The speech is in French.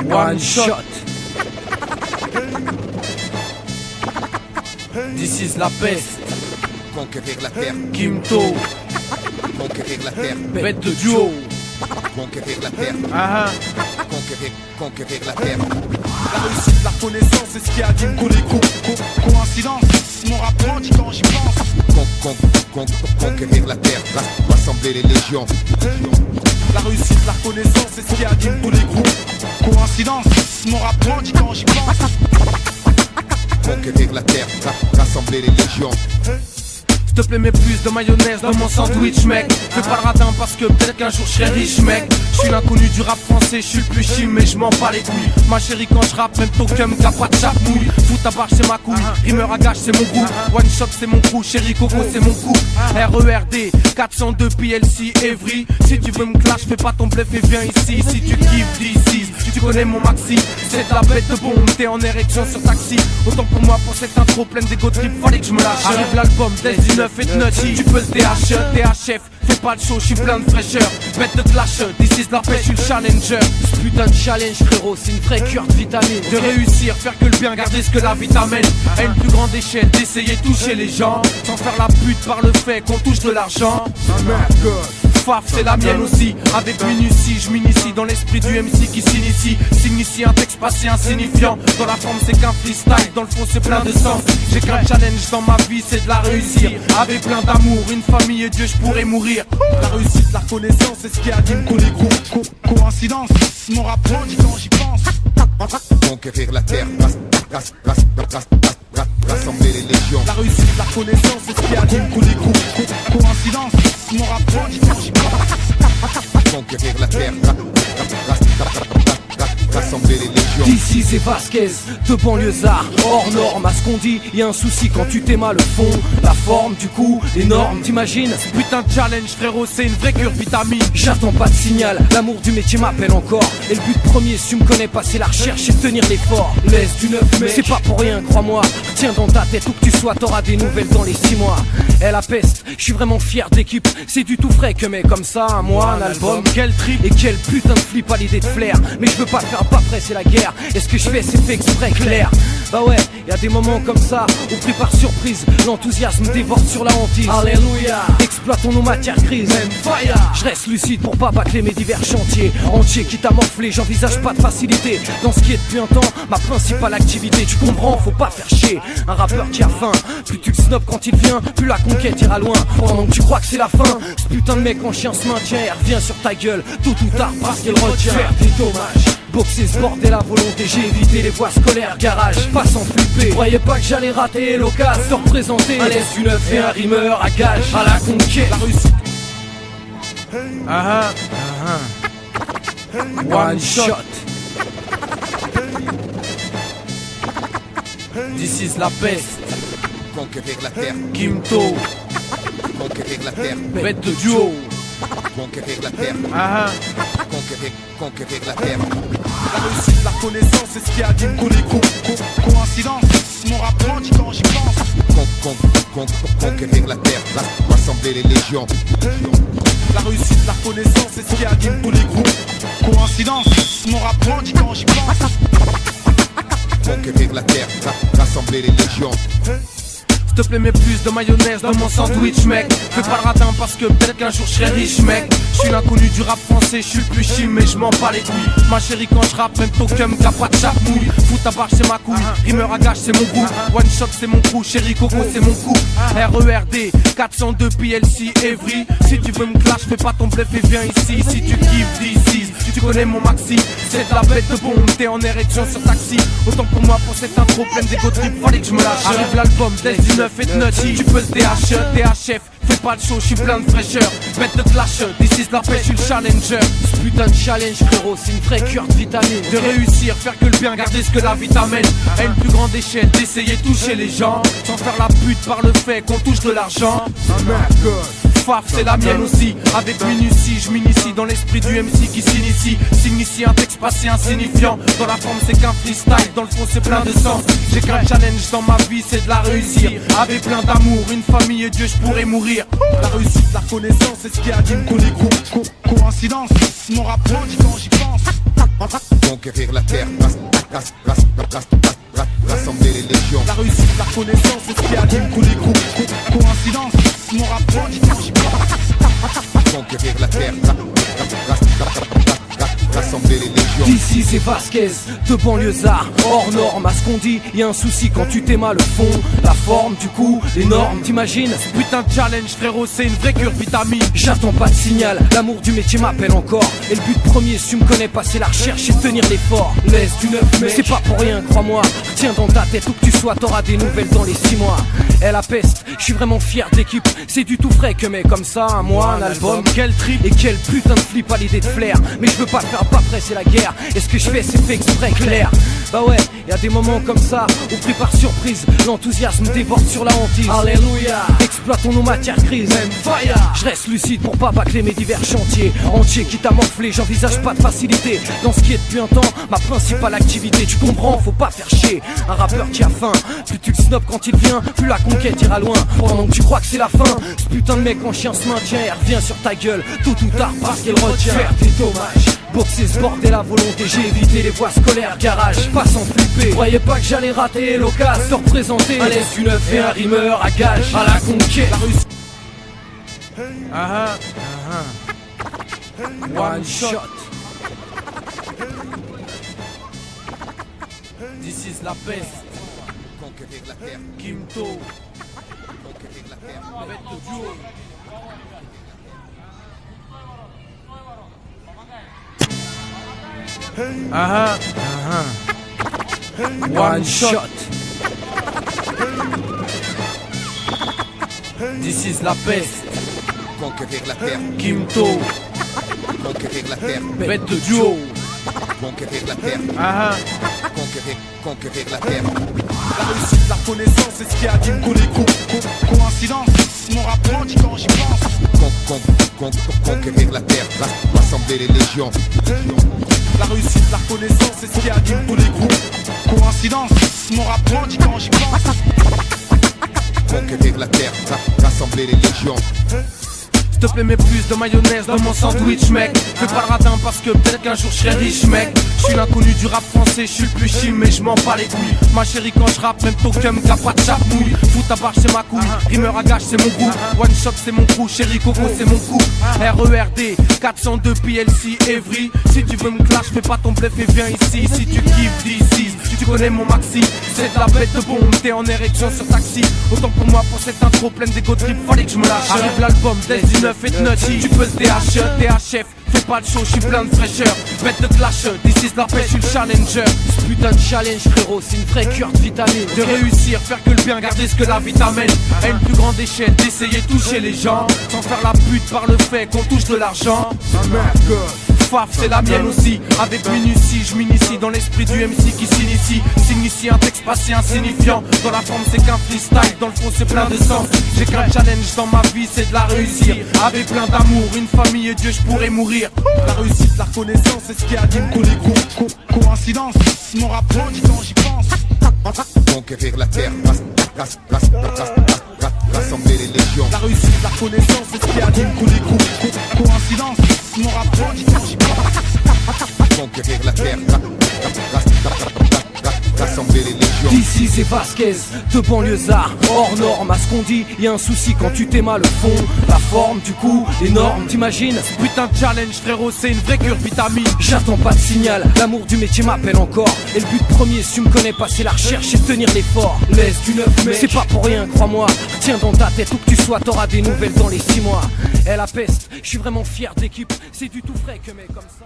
One shot. This is la peste. Conquérir la terre, Kimto, conquérir la terre, bête de duo. conquérir la terre, conquérir la terre. La réussite, la reconnaissance, c'est ce qui anime tous les coups. Coïncidence, mon rap grandit quand j'y pense. Conquérir la terre, rassembler les légions. La réussite, la reconnaissance, c'est ce qui anime tous les groupes. Coïncidence, mon rap grandit quand j'y pense. Conquérir la terre, rassembler les légions. S'il te plaît, mets plus de mayonnaise dans mon sandwich, mec. Fais pas le radin parce que peut-être qu'un jour je serai riche, mec. Je suis l'inconnu du rap français, je suis le plus chim, mais je m'en bats les couilles. Ma chérie, quand je rappe, même Tokum, t'as pas de chapouille. Tout ta barre, c'est ma couille. Rimeur à gage, c'est mon goût. One shot, c'est mon coup. Chérie Coco, c'est mon coup. RERD, 402 PLC, Evry. Si tu veux me clash, fais pas ton bluff et viens ici. Si tu kiffes d'ici, tu connais mon maxi. C'est de la bête de bombe, t'es en érection sur taxi. Autant pour moi, pour cette intro pleine d'égo trip, fallait que je me lâche. Arrive l'album, Des 19 et de nutty. Tu peux le THF, fais pas le show, je suis plein de fraîcheur. Bête de clash, this is la pêche, je suis le challenger. Ce putain de challenge, frérot, c'est une vraie cure de vitamine. De réussir, faire que le bien, garder ce que la vie t'amène. À une plus grande échelle, d'essayer de toucher les gens. Sans faire la pute par le fait qu'on touche de l'argent. Faf, c'est la mienne aussi. Avec minutie, je m'initie dans l'esprit du MC qui s'initie. S'initie un texte passé insignifiant. Dans la forme, c'est qu'un freestyle. Dans le fond, c'est plein de sens. J'ai qu'un challenge dans ma vie, c'est de la réussir. Avec plein d'amour, une famille et Dieu, je pourrais mourir. La réussite, la reconnaissance, c'est ce qui anime tous les groupes. Coïncidence, mon rap grandit quand j'y pense. Conquérir la terre, rassembler les légions. La réussite, la reconnaissance, c'est ce qui anime tous les groupes. Coïncidence, mon rap grandit quand j'y pense. Conquérir la terre, rassembler les légions. D'ici c'est Vasquez, de banlieusards, hors norme. À ce qu'on dit, y'a un souci quand tu t'aimes le fond. La forme, du coup, les normes, t'imagines? Putain de challenge, frérot, c'est une vraie cure vitamine. J'attends pas de signal, l'amour du métier m'appelle encore. Et le but premier, si tu me connais pas, c'est la recherche et tenir l'effort. Laisse du neuf, mec, c'est pas pour rien, crois-moi. Tiens dans ta tête où que tu sois, t'auras des nouvelles dans les 6 mois. Et la peste, je suis vraiment fier d'équipe. C'est du tout frais que mec comme ça, un mois, un album. Quel trip et quel putain de flip à l'idée de flair. Mais je veux pas faire pas près, c'est la guerre. Et ce que je fais, c'est fait exprès, clair. Bah ouais, y a des moments comme ça où pris par surprise, l'enthousiasme dévore sur la hantise. Alléluia, exploitons nos matières grises. Je reste lucide pour pas bâcler mes divers chantiers entiers quitte à morfler, j'envisage pas de facilité. Dans ce qui est depuis un temps, ma principale activité. Tu comprends, faut pas faire chier un rappeur qui a faim. Plus tu le snobs quand il vient, plus la conquête ira loin. Pendant que tu crois que c'est la fin, ce putain de mec en chien se maintient et revient sur ta gueule tôt ou tard parce qu'il retient. Faire des dommages, boxer ce bordel à volonté, j'ai évité les voies scolaires, garage, pas sans flipper. Croyais pas que j'allais rater l'occasion de représenter un laisse du neuf et un rimeur à gage à la conquête. La réussite. One shot. This is la peste. Conquérir la terre, Kimto, conquérir la terre, bête de duo. conquérir la terre, conquérir la terre. La réussite, la reconnaissance, c'est ce qui anime tous les groupes. Coïncidence, mon rap grandit quand j'y pense. Conquérir la terre, rassembler les légions. La réussite, la reconnaissance, c'est ce qui anime tous les groupes. Coïncidence, mon rap grandit quand j'y pense. Conquérir la terre, rassembler les légions. S'il te plaît, mets plus de mayonnaise dans mon sandwich, mec. Fais pas le radin parce que peut-être qu'un jour je serai riche, mec. Je suis l'inconnu du rap français, je suis le plus chim, mais je m'en bats les couilles. Ma chérie, quand je rappe, même Tokum, t'as pas de chapouille. Fous ta barre, c'est ma couille. Rimeur à gage, c'est mon goût. One shot, c'est mon coup. Chérie Coco, c'est mon coup. RERD, 402 PLC, Evry. Si tu veux me clash, fais pas ton bluff et viens ici. Si tu kiffes d'ici, tu connais mon maxi. C'est de la bête de bombe, t'es en érection sur taxi. Autant pour moi, pour cette intro pleine d'égo trip, fallait que je me lâche. Arrive l'album, Des 19 et de nutty. Tu peux le THF, fais pas le show, je suis plein de fraîcheur. Bête de clash, this is la pêche, je suis le challenger. Ce putain de challenge, frérot, c'est une vraie cure de vitamine. De réussir, faire que le bien, garder ce que la vie t'amène. À une plus grande échelle, d'essayer de toucher les gens. Sans faire la pute par le fait qu'on touche de l'argent. Faf, c'est la mienne aussi. Avec minutie, je m'initie dans l'esprit du MC qui s'initie. S'initie un texte passé insignifiant. Dans la forme, c'est qu'un freestyle. Dans le fond, c'est plein de sens. J'ai qu'un challenge dans ma vie, c'est de la réussir. Avec plein d'amour, une famille et Dieu, je pourrais mourir. La réussite, la reconnaissance, c'est ce qui anime tous les groupes. Coïncidence, mon rap grandit quand j'y pense. Conquérir la terre, rassembler les légions. La réussite, la connaissance, c'est ce qui anime tous les groupes. Coïncidence, mon rap grandit quand j'y pense. Conquérir la terre, rassembler les légions. D'ici c'est Vasquez, de banlieusards, hors norme. À ce qu'on dit, y'a un souci quand tu t'aimes le fond, la forme, du coup, les normes, t'imagines? Ce putain de challenge frérot, c'est une vraie cure vitamine. J'attends pas de signal, l'amour du métier m'appelle encore. Et le but premier, si tu me connais pas, c'est la recherche et tenir l'effort. Laisse du neuf, mec, c'est pas pour rien, crois-moi. Retiens dans ta tête où que tu sois, t'auras des nouvelles dans les 6 mois. Elle la peste, je suis vraiment fier d'équipe. C'est du tout frais que mec comme ça, un mois, un album. Quel trip et quel putain de flip à l'idée de flair. Mais je veux pas faire pas près, c'est la guerre. Et ce que je fais, c'est fait exprès clair. Bah ouais, y'a des moments comme ça où pris par surprise, l'enthousiasme déborde sur la hantise. Alléluia, exploitons nos matières grises. Je reste lucide pour pas bâcler mes divers chantiers entiers quitte à morfler, j'envisage pas de facilité dans ce qui est depuis un temps ma principale activité. Tu comprends, faut pas faire chier un rappeur qui a faim. Plus tu le snobs quand il vient, plus la conquête ira loin. Pendant que tu crois que c'est la fin, ce putain de mec en chien se maintient et revient sur ta gueule tôt ou tard parce qu'il retient. Faire des dommages, boxer ce bordel à volonté. J'ai évité les voies scolaires, garage, pas sans flipper. Croyais pas que j'allais rater l'occasion de représenter un laisse du neuf et un rimeur à gage à la conquête. One shot. This is la peste. Conquérir la terre, Kimto. conquérir la terre. Avec le duo. One shot. This is la peste. Conquérir la terre, Kimto. conquérir la terre, Bête de duo. conquérir la terre, conquérir la terre. La réussite, la connaissance, c'est ce qui anime tous les groupes. Coïncidence, mon rap grandit quand j'y pense. Conquérir la terre, rassembler les légions. La réussite, la connaissance, c'est ce qui anime tous les groupes. Coïncidence, mon rap grandit quand j'y pense. Conquérir la terre, rassembler les légions. S'il te plaît, mets plus de mayonnaise dans mon sandwich, mec. Fais pas le radin parce que peut-être qu'un jour je serai riche, mec. Je suis l'inconnu du rap français, je suis le plus chim, mais je m'en bats les couilles. Ma chérie, quand je rappe, même Tokum, qu'a pas de chapouille. Fout ta barre, c'est ma couille. Rimeur à gage, c'est mon goût. One shot, c'est mon crew. Chérie Coco, c'est mon coup. RERD, 402 PLC, Evry. Si tu veux me clash, fais pas ton bluff et viens ici. Si tu kiffes d'ici, tu connais mon maxi. C'est de la bête de bombe, t'es en érection sur taxi. Autant pour moi, pour cette intro pleine d'égo trip, fallait que je me lâche. Arrive l'album, Des du 9 et de nutty. Tu peux le THF, fais pas de show, je suis plein de fraîcheur. Bête de clash, d'ici la pêche, je suis le challenger. Ce putain de challenge frérot, c'est une vraie cure de vitamine. De réussir, faire que le bien, garder ce que la vie t'amène. À une plus grande échelle, d'essayer de toucher les gens. Sans faire la pute par le fait qu'on touche de l'argent. Faf, c'est la mienne aussi. Avec minutie, je m'initie dans l'esprit du MC qui s'initie. S'initie un texte pas si insignifiant. Dans la forme, c'est qu'un freestyle. Dans le fond, c'est plein de sens. J'ai qu'un challenge dans ma vie, c'est de la réussir. Avec plein d'amour, une famille et Dieu, je pourrais mourir. La réussite, la connaissance, c'est ce qui anime tous les groupes. Coïncidence, mon rap grandit quand j'y pense. Conquérir la terre, rassembler les légions. La réussite, la connaissance, c'est ce qui anime tous les groupes. Coïncidence, mon rap grandit quand j'y pense. Conquérir la terre, rassembler les légions. D'ici c'est Vasquez, de banlieusards, hors norme. À ce qu'on dit, y'a un souci quand tu t'aimes le fond, la forme, du coup, les normes, t'imagines? Putain de challenge frérot, c'est une vraie cure vitamine. J'attends pas de signal, l'amour du métier m'appelle encore. Et le but premier, si tu me connais pas, c'est la recherche et tenir l'effort. Laisse du neuf, mec, c'est pas pour rien, crois-moi. Retiens dans ta tête où que tu sois, t'auras des nouvelles dans les 6 mois. Elle la peste, je suis vraiment fier d'équipe. C'est du tout frais que mec comme ça.